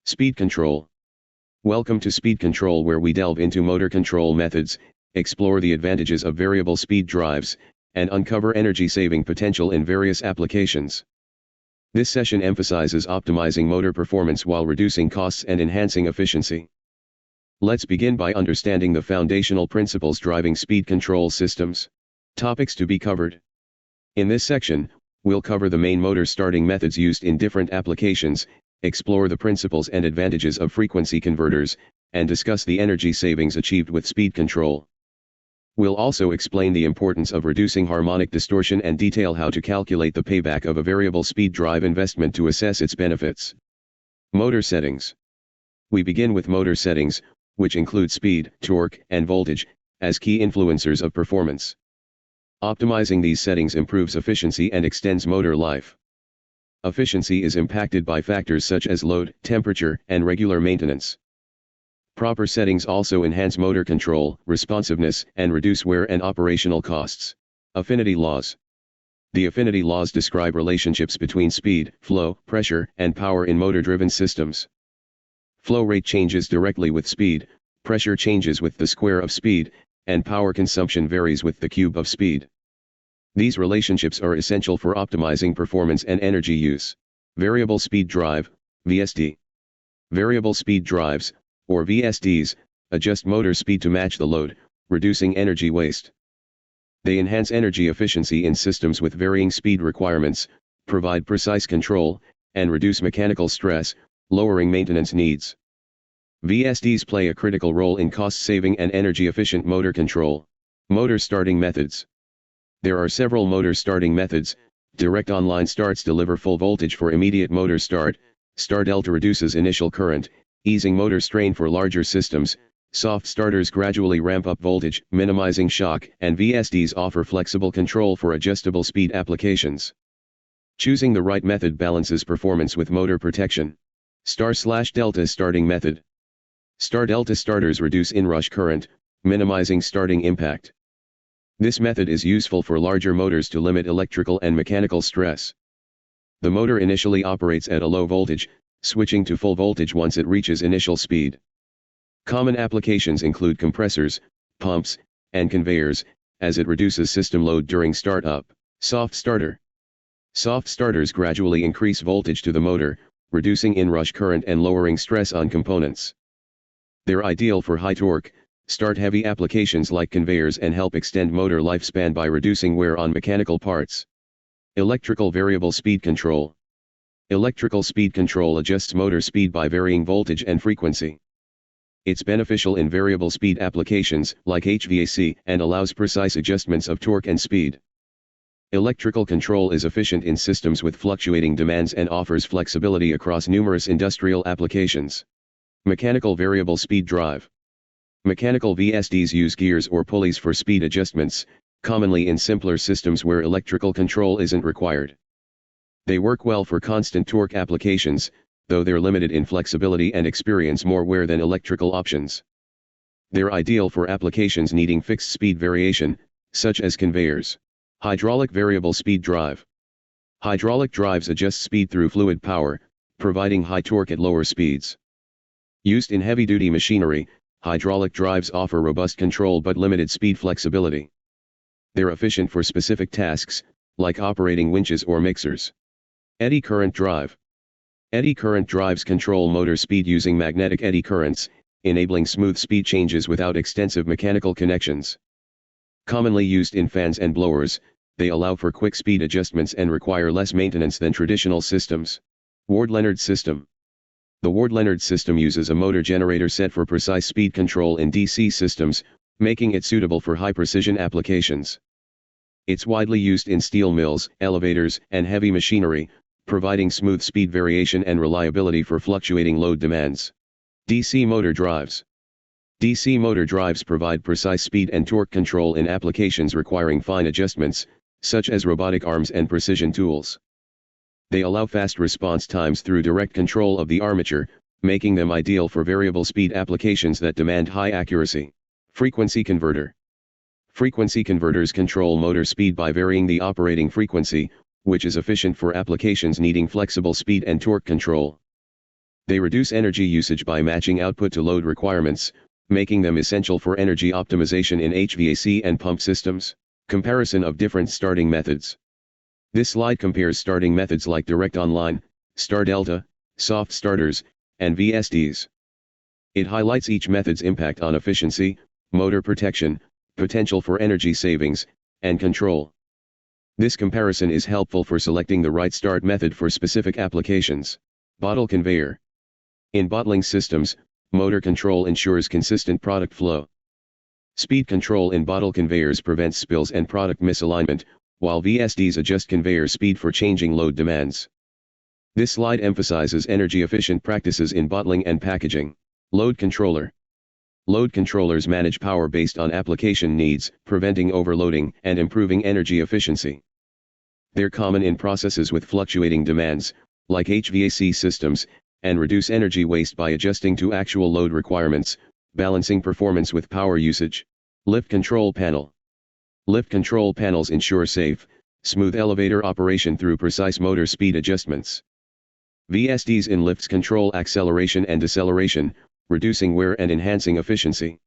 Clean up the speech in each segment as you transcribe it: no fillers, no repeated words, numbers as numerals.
Speed control. Welcome to Speed Control, where we delve into motor control methods, explore the advantages of variable speed drives, and uncover energy-saving potential in various applications. This session emphasizes optimizing motor performance while reducing costs and enhancing efficiency. Let's begin by understanding the foundational principles driving speed control systems. Topics to be covered. In this section, we'll cover the main motor starting methods used in different applications, explore the principles and advantages of frequency converters, and discuss the energy savings achieved with speed control. We'll also explain the importance of reducing harmonic distortion and detail how to calculate the payback of a variable speed drive investment to assess its benefits. Motor settings. We begin with motor settings, which include speed, torque, and voltage, as key influencers of performance. Optimizing these settings improves efficiency and extends motor life. Efficiency is impacted by factors such as load, temperature, and regular maintenance. Proper settings also enhance motor control, responsiveness, and reduce wear and operational costs. Affinity laws. The affinity laws describe relationships between speed, flow, pressure, and power in motor-driven systems. Flow rate changes directly with speed, pressure changes with the square of speed, and power consumption varies with the cube of speed. These relationships are essential for optimizing performance and energy use. Variable speed drive, VSD. Variable speed drives, or VSDs, adjust motor speed to match the load, reducing energy waste. They enhance energy efficiency in systems with varying speed requirements, provide precise control, and reduce mechanical stress, lowering maintenance needs. VSDs play a critical role in cost-saving and energy-efficient motor control. Motor starting methods. There are several motor starting methods. Direct online starts deliver full voltage for immediate motor start. Star delta reduces initial current, easing motor strain for larger systems. Soft starters gradually ramp up voltage, minimizing shock, and VSDs offer flexible control for adjustable speed applications. Choosing the right method balances performance with motor protection. Star/delta starting method. Star delta starters reduce inrush current, minimizing starting impact. This method is useful for larger motors to limit electrical and mechanical stress. The motor initially operates at a low voltage, switching to full voltage once it reaches initial speed. Common applications include compressors, pumps, and conveyors, as it reduces system load during startup. Soft starter. Soft starters gradually increase voltage to the motor, reducing inrush current and lowering stress on components. They're ideal for high torque, start-heavy applications like conveyors and help extend motor lifespan by reducing wear on mechanical parts. Electrical variable speed control. Electrical speed control adjusts motor speed by varying voltage and frequency. It's beneficial in variable speed applications like HVAC and allows precise adjustments of torque and speed. Electrical control is efficient in systems with fluctuating demands and offers flexibility across numerous industrial applications. Mechanical variable speed drive. Mechanical VSDs use gears or pulleys for speed adjustments, commonly in simpler systems where electrical control isn't required. They work well for constant torque applications, though they're limited in flexibility and experience more wear than electrical options. They're ideal for applications needing fixed speed variation, such as conveyors. Hydraulic variable speed drive. Hydraulic drives adjust speed through fluid power, providing high torque at lower speeds. Used in heavy-duty machinery, hydraulic drives offer robust control but limited speed flexibility. They're efficient for specific tasks, like operating winches or mixers. Eddy current drive. Eddy current drives control motor speed using magnetic eddy currents, enabling smooth speed changes without extensive mechanical connections. Commonly used in fans and blowers, they allow for quick speed adjustments and require less maintenance than traditional systems. Ward-Leonard system. The Ward-Leonard system uses a motor generator set for precise speed control in DC systems, making it suitable for high-precision applications. It's widely used in steel mills, elevators, and heavy machinery, providing smooth speed variation and reliability for fluctuating load demands. DC motor drives. DC motor drives provide precise speed and torque control in applications requiring fine adjustments, such as robotic arms and precision tools. They allow fast response times through direct control of the armature, making them ideal for variable speed applications that demand high accuracy. Frequency converter. Frequency converters control motor speed by varying the operating frequency, which is efficient for applications needing flexible speed and torque control. They reduce energy usage by matching output to load requirements, making them essential for energy optimization in HVAC and pump systems. Comparison of different starting methods. This slide compares starting methods like direct online, star delta, soft starters, and VSDs. It highlights each method's impact on efficiency, motor protection, potential for energy savings, and control. This comparison is helpful for selecting the right start method for specific applications. Bottle conveyor. In bottling systems, motor control ensures consistent product flow. Speed control in bottle conveyors prevents spills and product misalignment, while VSDs adjust conveyor speed for changing load demands. This slide emphasizes energy-efficient practices in bottling and packaging. Load controller. Load controllers manage power based on application needs, preventing overloading and improving energy efficiency. They're common in processes with fluctuating demands, like HVAC systems, and reduce energy waste by adjusting to actual load requirements, balancing performance with power usage. Lift control panel. Lift control panels ensure safe, smooth elevator operation through precise motor speed adjustments. VSDs in lifts control acceleration and deceleration, reducing wear and enhancing efficiency.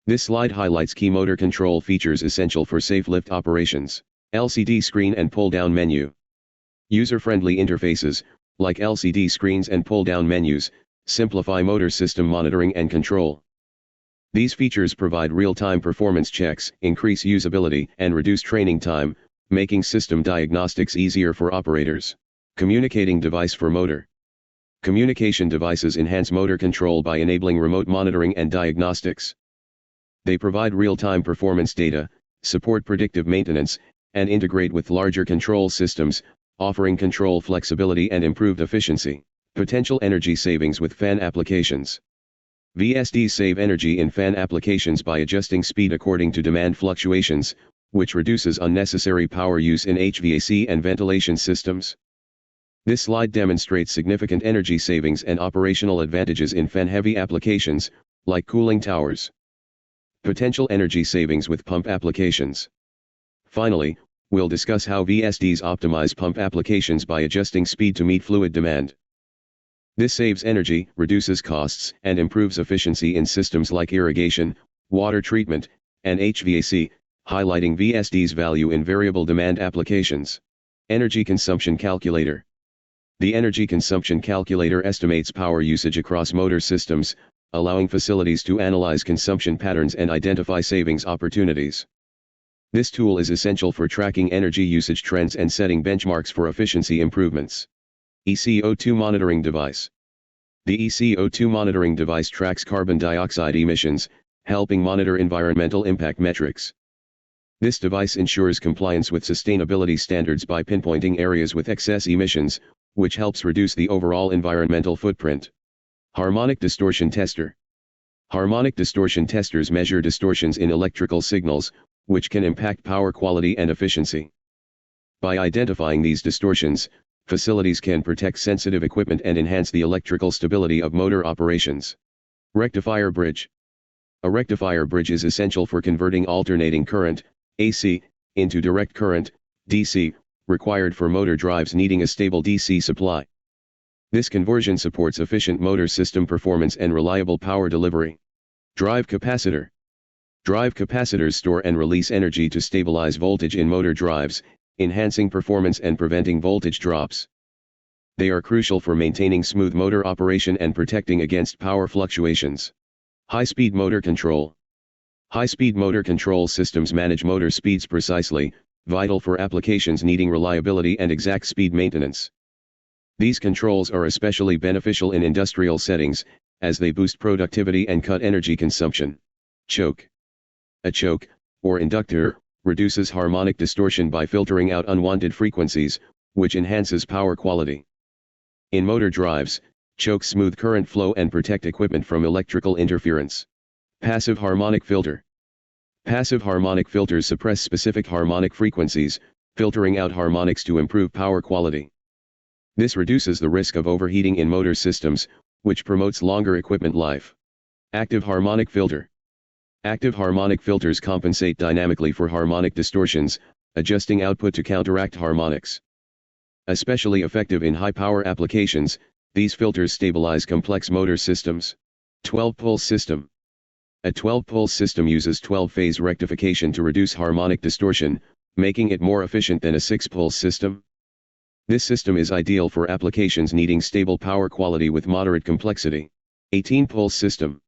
This slide highlights key motor control features essential for safe lift operations. LCD screen and pull-down menu. User-friendly interfaces, like LCD screens and pull-down menus, simplify motor system monitoring and control. These features provide real-time performance checks, increase usability, and reduce training time, making system diagnostics easier for operators. Communicating device for motor. Communication devices enhance motor control by enabling remote monitoring and diagnostics. They provide real-time performance data, support predictive maintenance, and integrate with larger control systems, offering control flexibility and improved efficiency. Potential energy savings with fan applications. VSDs save energy in fan applications by adjusting speed according to demand fluctuations, which reduces unnecessary power use in HVAC and ventilation systems. This slide demonstrates significant energy savings and operational advantages in fan-heavy applications, like cooling towers. Potential energy savings with pump applications. Finally, we'll discuss how VSDs optimize pump applications by adjusting speed to meet fluid demand. This saves energy, reduces costs, and improves efficiency in systems like irrigation, water treatment, and HVAC, highlighting VSD's value in variable demand applications. Energy consumption calculator. The energy consumption calculator estimates power usage across motor systems, allowing facilities to analyze consumption patterns and identify savings opportunities. This tool is essential for tracking energy usage trends and setting benchmarks for efficiency improvements. ECO2 monitoring device. The ECO2 monitoring device tracks carbon dioxide emissions, helping monitor environmental impact metrics. This device ensures compliance with sustainability standards by pinpointing areas with excess emissions, which helps reduce the overall environmental footprint. Harmonic distortion tester. Harmonic distortion testers measure distortions in electrical signals, which can impact power quality and efficiency. By identifying these distortions, facilities can protect sensitive equipment and enhance the electrical stability of motor operations. Rectifier bridge. A rectifier bridge is essential for converting alternating current, AC, into direct current, DC, required for motor drives needing a stable DC supply. This conversion supports efficient motor system performance and reliable power delivery. Drive capacitor. Drive capacitors store and release energy to stabilize voltage in motor drives, enhancing performance and preventing voltage drops. They are crucial for maintaining smooth motor operation and protecting against power fluctuations. High-speed motor control. High-speed motor control systems manage motor speeds precisely, vital for applications needing reliability and exact speed maintenance. These controls are especially beneficial in industrial settings, as they boost productivity and cut energy consumption. Choke. A choke, or inductor, reduces harmonic distortion by filtering out unwanted frequencies, which enhances power quality. In motor drives, chokes smooth current flow and protect equipment from electrical interference. Passive harmonic filter. Passive harmonic filters suppress specific harmonic frequencies, filtering out harmonics to improve power quality. This reduces the risk of overheating in motor systems, which promotes longer equipment life. Active harmonic filter. Active harmonic filters compensate dynamically for harmonic distortions, adjusting output to counteract harmonics. Especially effective in high-power applications, These filters stabilize complex motor systems. 12-pulse system. A 12-pulse system uses 12-phase rectification to reduce harmonic distortion, making it more efficient than a 6-pulse system. This system is ideal for applications needing stable power quality with moderate complexity. 18-pulse system.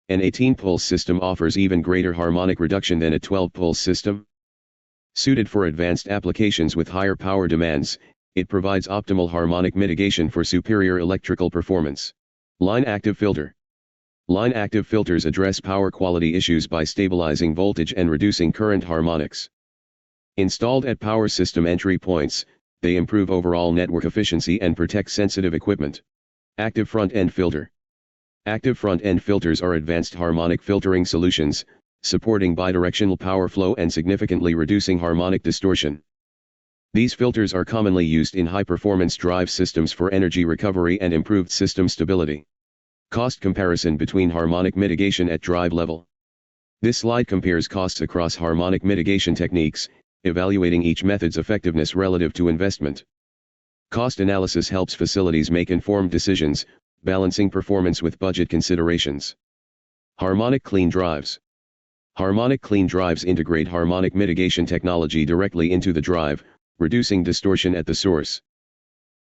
An 18-pulse system offers even greater harmonic reduction than a 12-pulse system. Suited for advanced applications with higher power demands, it provides optimal harmonic mitigation for superior electrical performance. Line-active filter. Line-active filters address power quality issues by stabilizing voltage and reducing current harmonics. Installed at power system entry points, they improve overall network efficiency and protect sensitive equipment. Active front-end filter. Active front-end filters are advanced harmonic filtering solutions, supporting bidirectional power flow and significantly reducing harmonic distortion. These filters are commonly used in high-performance drive systems for energy recovery and improved system stability. Cost comparison between harmonic mitigation at drive level. This slide compares costs across harmonic mitigation techniques, evaluating each method's effectiveness relative to investment. Cost analysis helps facilities make informed decisions, balancing performance with budget considerations. Harmonic clean drives. Harmonic clean drives integrate harmonic mitigation technology directly into the drive, reducing distortion at the source.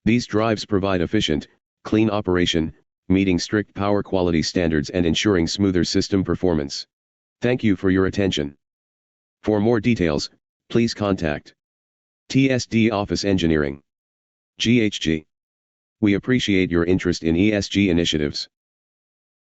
These drives provide efficient, clean operation, meeting strict power quality standards and ensuring smoother system performance. Thank you for your attention. For more details, please contact TSD Office Engineering. GHG. We appreciate your interest in ESG initiatives.